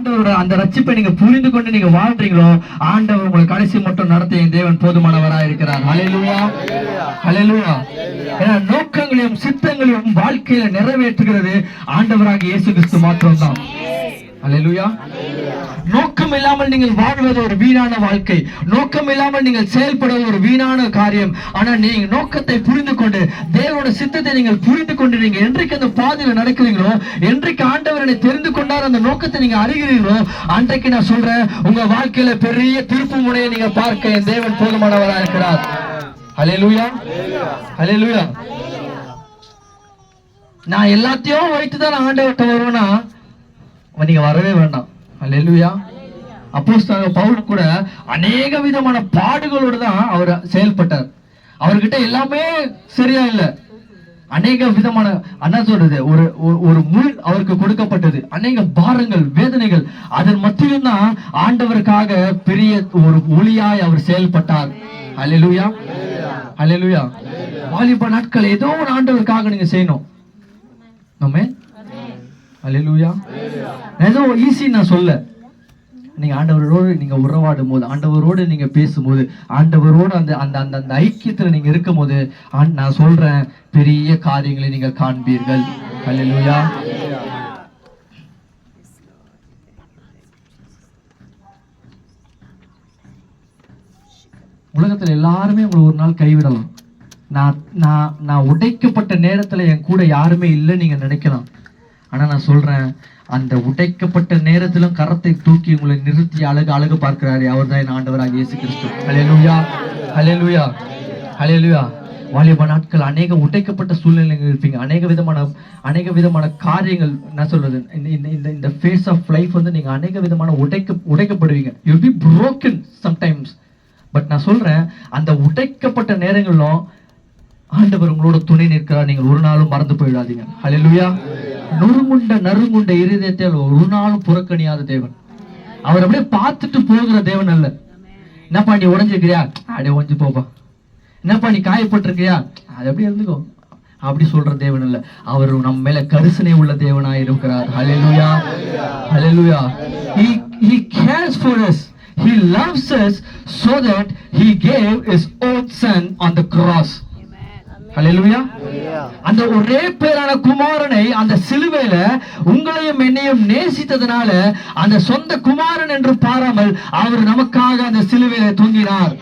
ஆண்டவரோட அந்த ரட்சிப்பை நீங்க புரிந்து கொண்டு நீங்க வாழ்றீங்களோ, ஆண்டவர் உங்களை கடைசி மட்டும் நடத்த என் தேவன் போதுமானவராக இருக்கிறார். ஹல்லேலூயா, ஹல்லேலூயா. ஏன்னா நோக்கங்களையும் சித்தங்களையும் வாழ்க்கையில நிறைவேற்றுகிறது ஆண்டவராகிய இயேசு கிறிஸ்து மாத்திரம்தான். ஹல்லேலூயா. நோக்கம் இல்லாமல் நீங்கள் வாழ்வது ஒரு வீணான வாழ்க்கை, நோக்கம் இல்லாமல் நீங்கள் செயல்படுவது ஒரு வீணான காரியம். ஆனா நீங்க நோக்கத்தை புரிந்து கொண்டு தேவனோட சித்தத்தை நீங்கள் புரிந்து கொண்டு நீங்க என்றைக்கு அந்த பாதையில நடக்கிறீங்களோ, என்றைக்கு ஆண்டவரை தெரிந்து கொண்டார் அந்த நோக்கத்தை நீங்க அறிகிறீர்களோ, அன்றைக்கு நான் சொல்றேன் உங்க வாழ்க்கையில பெரிய திருப்பு முனையை நீங்க பார்க்க என் தேவன் போதுமானவராக இருக்கிறார். ஹல்லேலூயா, ஹல்லேலூயா. நான் எல்லாத்தையும் வைத்துதான் ஆண்டவர்கிட்ட வருவேன்னா நீங்க வரவே வேண்டாம். ஹல்லேலூயா. அப்போஸ்தலர் பவுல் கூட அநேக விதமான பாடுகளோடு தான் அவர் செயல்பட்டார். அவர்கிட்ட எல்லாமே சரியா இல்ல, அநேக விதமான என்ன சொல்றது, ஒரு முள் அவருக்கு கொடுக்கப்பட்டது, அநேக பாரங்கள் வேதனைகள், அதன் மத்தியிலும் தான் ஆண்டவருக்காக பெரிய ஒரு ஒளியாய் அவர் செயல்பட்டார். ஹல்லேலூயா, ஹல்லேலூயா. வாலிப நாட்கள் ஏதோ ஒரு ஆண்டவருக்காக நீங்க செய்யணும். ஆமென், ஹல்லேலூயா. ஏதோ ஈஸி நான் சொல்ல, நீங்க ஆண்டவரோடு நீங்க உறவாடும் போது, ஆண்டவரோடு நீங்க பேசும்போது, ஆண்டவரோடு அந்த அந்த அந்த அந்த ஐக்கியத்துல நீங்க இருக்கும் போது நான் சொல்றேன் பெரிய காரியங்களை நீங்க காண்பீர்கள். ஹல்லேலூயா. உலகத்துல எல்லாருமே உங்களை ஒரு நாள் கைவிடலாம். நான் உடைக்கப்பட்ட நேரத்துல என் கூட யாருமே இல்லை நீங்க நினைக்கலாம். ஆனா நான் சொல்றேன், அந்த உடைக்கப்பட்ட நேரத்திலும் கரத்தை தூக்கி உங்களை நிறுத்தி அழகு பார்க்கிறாரு, அவர் தான் என் ஆண்டவராகிய இயேசு கிறிஸ்து. ஹல்லேலூயா, ஹல்லேலூயா, ஹல்லேலூயா. வாலிப நாட்கள் அநேக உடைக்கப்பட்ட சூழ்நிலைகள் இருப்பீங்க, அநேக விதமான காரியங்கள். நான் சொல்றது இந்த ஃபேஸ் ஆஃப் லைஃப் வந்து நீங்க அநேக விதமான உடைக்கப்படுவீங்க. You will be broken sometimes. But நான் சொல்றேன், அந்த உடைக்கப்பட்ட நேரங்களிலும் ஆண்டவர் உங்களோட துணை நிற்கிறார். நீங்கள் ஒரு நாளும் மறந்து போயிடாதீங்க. ஹல்லேலூயா. நறுங்குண்ட இருதயத்தை ஒரு நாளும் புறக்கணியாத தேவன். அவர் அப்படியே பார்த்துட்டு போகிற தேவன் அல்ல. என்னப்பா நீ உடைஞ்சிருக்கிறியா, அப்படியே உடைஞ்சு போப்பா. என்னப்பா நீ காயப்பட்டிருக்கியா, அது அப்படியே இருந்துக்கோ, அப்படி சொல்ற தேவன் அல்ல. அவர் நம்ம மேல கரிசனை உள்ள தேவனாய் இருக்கிறார். ஹல்லேலூயா, ஹல்லேலூயா. He cares for us. He loves us so that he gave his own son on the cross. ஹல்லேலூயா. அந்த ஒரே பேரான குமாரனை அந்த சிலுவையில உங்களையும் என்னையும் நேசித்ததனால அந்த சொந்த குமாரன் என்று பாராமல் அவர் நமக்காக அந்த சிலுவையில தொங்கினார்.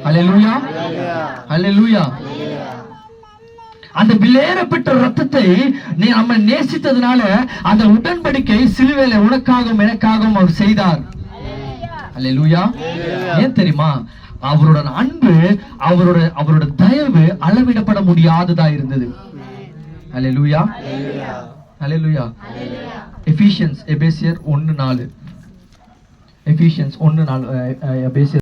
ஹல்லேலூயா, ஹல்லேலூயா. அந்த விலையேறப்பட்ட ரத்தத்தை நீ நம்ம நேசித்ததனால அந்த உடன்படிக்கை சிலுவையில உனக்காகவும் எனக்காகவும் அவர் செய்தார். ஹல்லேலூயா. ஏன் தெரியுமா? அவரோட அன்பு, அவரோட தயவு அளவிடப்பட முடியாததா இருந்தது. ஹல்லேலூயா, ஹல்லேலூயா. எபேசியர் 1:4, எபேசியன்ஸ் 1:4,